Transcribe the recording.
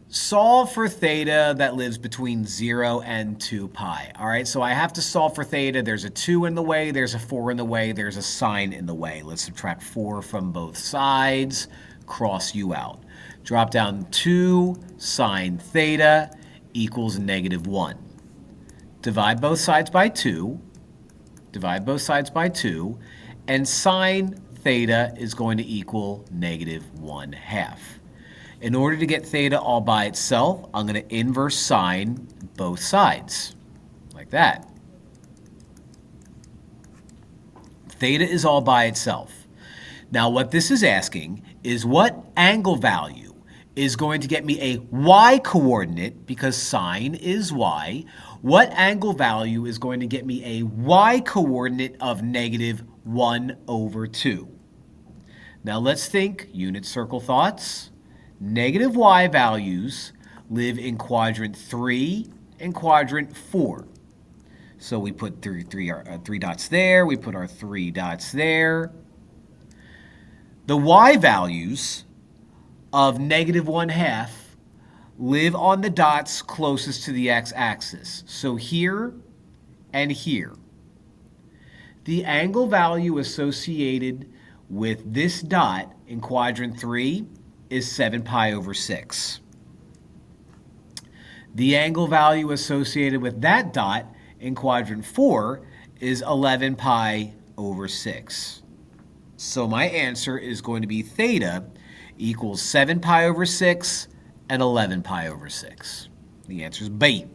Solve for theta that lives between 0 and 2 pi. All right, so I have to solve for theta. There's a 2 in the way, there's a 4 in the way, there's a sine in the way. Let's subtract 4 from both sides, cross u out. Drop down 2 sine theta equals -1. Divide both sides by 2. Divide both sides by 2. And sine theta is going to equal -1/2. In order to get theta all by itself, I'm going to inverse sine both sides, like that. Theta is all by itself. Now what this is asking is what angle value is going to get me a y coordinate, because sine is y. What angle value is going to get me a y coordinate of -1/2? Now let's think unit circle thoughts. Negative y values live in quadrant 3 and quadrant 4. So we put three dots there, we put our 3 dots there. The y values of -1/2 live on the dots closest to the x-axis. So here and here. The angle value associated with this dot in quadrant 3 is 7 pi over 6. The angle value associated with that dot in quadrant 4 is 11 pi over 6. So my answer is going to be theta equals 7 pi over 6 and 11 pi over 6. The answer is B.